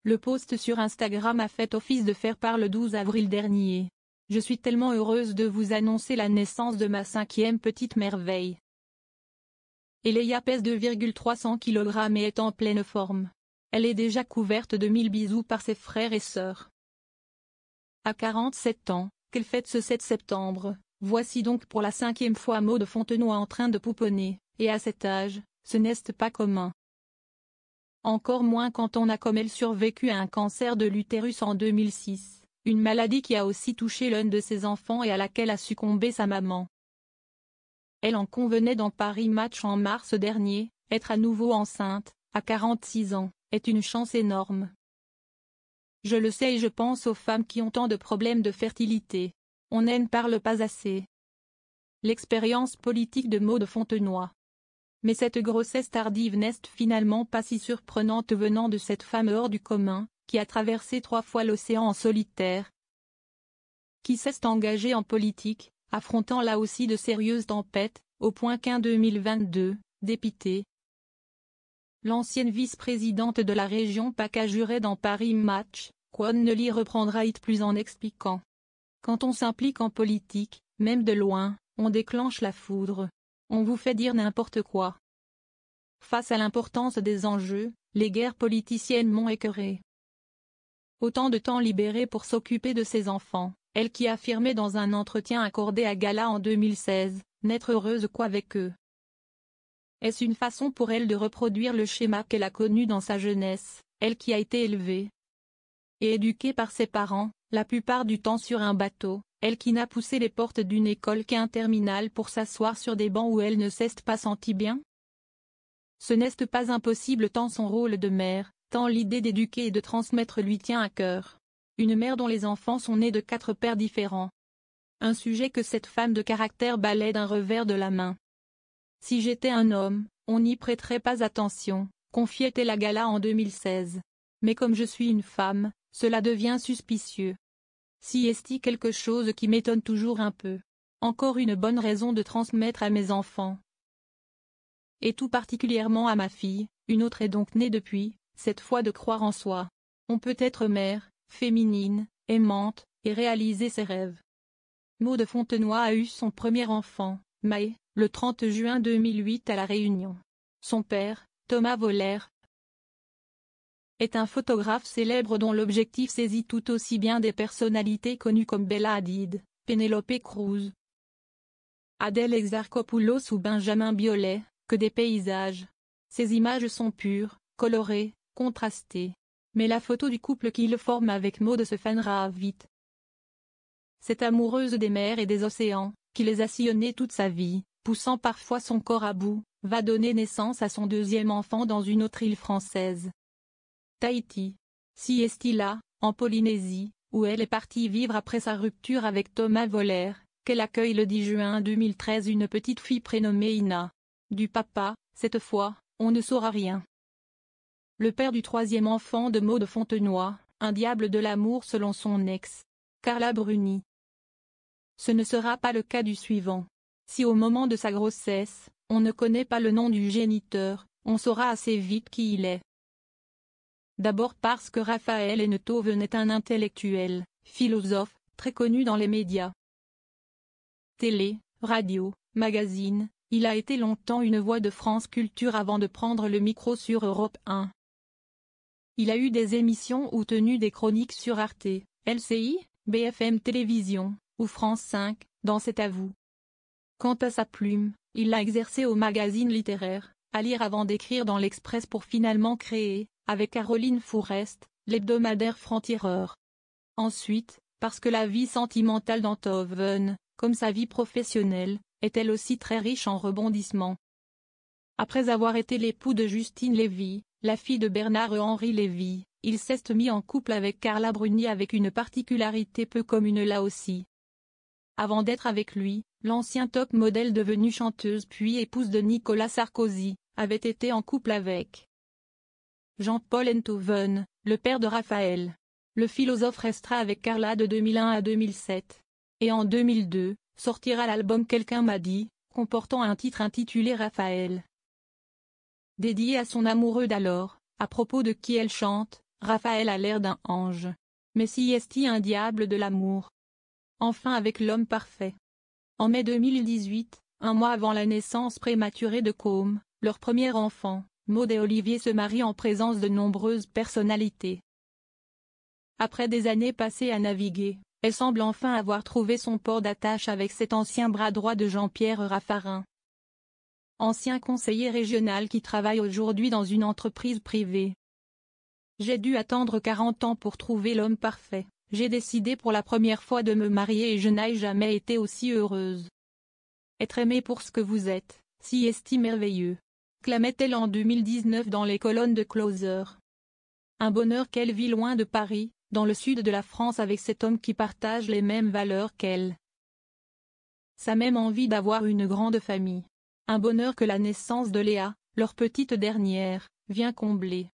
Le post sur Instagram a fait office de faire-part le 12 avril dernier. Je suis tellement heureuse de vous annoncer la naissance de ma 5e petite merveille. Eleya pèse 2,300 kg et est en pleine forme. Elle est déjà couverte de 1000 bisous par ses frères et sœurs. À 47 ans, qu'elle fête ce 7 septembre, voici donc pour la 5e fois Maud Fontenoy en train de pouponner, et à cet âge, ce n'est pas commun. Encore moins quand on a comme elle survécu à un cancer de l'utérus en 2006, une maladie qui a aussi touché l'un de ses enfants et à laquelle a succombé sa maman. Elle en convenait dans Paris Match en mars dernier, être à nouveau enceinte, à 46 ans, est une chance énorme. Je le sais et je pense aux femmes qui ont tant de problèmes de fertilité. On n'en parle pas assez. L'expérience politique de Maud Fontenoy. Mais cette grossesse tardive n'est finalement pas si surprenante venant de cette femme hors du commun, qui a traversé 3 fois l'océan en solitaire, qui s'est engagée en politique, affrontant là aussi de sérieuses tempêtes, au point qu'en 2022, dépitée, l'ancienne vice-présidente de la région PACA jurait dans Paris Match, qu'on ne l'y reprendra plus en expliquant. Quand on s'implique en politique, même de loin, on déclenche la foudre. On vous fait dire n'importe quoi. Face à l'importance des enjeux, les guerres politiciennes m'ont écœuré. Autant de temps libéré pour s'occuper de ses enfants, elle qui affirmait dans un entretien accordé à Gala en 2016, n'être heureuse qu'avec eux. Est-ce une façon pour elle de reproduire le schéma qu'elle a connu dans sa jeunesse, elle qui a été élevée et éduquée par ses parents, la plupart du temps sur un bateau, elle qui n'a poussé les portes d'une école qu'un terminal pour s'asseoir sur des bancs où elle ne s'est pas sentie bien? Ce n'est pas impossible tant son rôle de mère, tant l'idée d'éduquer et de transmettre lui tient à cœur. Une mère dont les enfants sont nés de 4 pères différents. Un sujet que cette femme de caractère balaie d'un revers de la main. Si j'étais un homme, on n'y prêterait pas attention, confiait-elle à Gala en 2016. Mais comme je suis une femme, cela devient suspicieux. Si est-il quelque chose qui m'étonne toujours un peu. Encore une bonne raison de transmettre à mes enfants. Et tout particulièrement à ma fille, une autre est donc née depuis, cette fois de croire en soi. On peut être mère, féminine, aimante, et réaliser ses rêves. Maud Fontenoy a eu son premier enfant, Maë, le 30 juin 2008 à La Réunion. Son père, Thomas Voller, est un photographe célèbre dont l'objectif saisit tout aussi bien des personnalités connues comme Bella Hadid, Penélope Cruz, Adèle Exarchopoulos ou Benjamin Biolay, que des paysages. Ces images sont pures, colorées, contrastées. Mais la photo du couple qu'il forme avec Maud se fanera vite. Cette amoureuse des mers et des océans, qui les a sillonnés toute sa vie, poussant parfois son corps à bout, va donner naissance à son 2e enfant dans une autre île française. Tahiti. Si est-il là, en Polynésie, où elle est partie vivre après sa rupture avec Thomas Voller, qu'elle accueille le 10 juin 2013 une petite fille prénommée Ina. Du papa, cette fois, on ne saura rien. Le père du 3e enfant de Maud Fontenoy, un diable de l'amour selon son ex, Carla Bruni. Ce ne sera pas le cas du suivant. Si au moment de sa grossesse, on ne connaît pas le nom du géniteur, on saura assez vite qui il est. D'abord parce que Raphaël Enthoven est un intellectuel, philosophe, très connu dans les médias. Télé, radio, magazine, il a été longtemps une voix de France Culture avant de prendre le micro sur Europe 1. Il a eu des émissions ou tenu des chroniques sur Arte, LCI, BFM Télévision, ou France 5, dans C'est à vous. Quant à sa plume, il l'a exercée au magazine littéraire, à lire avant d'écrire dans l'Express pour finalement créer, avec Caroline Fourest, l'hebdomadaire Franc-Tireur. Ensuite, parce que la vie sentimentale d'Enthoven, comme sa vie professionnelle, est elle aussi très riche en rebondissements. Après avoir été l'époux de Justine Lévy, la fille de Bernard-Henri Lévy, il s'est mis en couple avec Carla Bruni avec une particularité peu commune là aussi. Avant d'être avec lui, l'ancien top modèle devenue chanteuse puis épouse de Nicolas Sarkozy, avait été en couple avec Jean-Paul Enthoven, le père de Raphaël. Le philosophe restera avec Carla de 2001 à 2007. Et en 2002, sortira l'album Quelqu'un m'a dit, comportant un titre intitulé Raphaël. Dédié à son amoureux d'alors, à propos de qui elle chante, Raphaël a l'air d'un ange. Mais si est-il un diable de l'amour? Enfin avec l'homme parfait. En mai 2018, un mois avant la naissance prématurée de Côme, leur premier enfant, Maud et Olivier se marient en présence de nombreuses personnalités. Après des années passées à naviguer, elle semble enfin avoir trouvé son port d'attache avec cet ancien bras droit de Jean-Pierre Raffarin. Ancien conseiller régional qui travaille aujourd'hui dans une entreprise privée. J'ai dû attendre 40 ans pour trouver l'homme parfait. J'ai décidé pour la première fois de me marier et je n'ai jamais été aussi heureuse. Être aimée pour ce que vous êtes, si est-il merveilleux, clamait-elle en 2019 dans les colonnes de Closer. Un bonheur qu'elle vit loin de Paris, dans le sud de la France avec cet homme qui partage les mêmes valeurs qu'elle. Sa même envie d'avoir une grande famille. Un bonheur que la naissance de Léa, leur petite dernière, vient combler.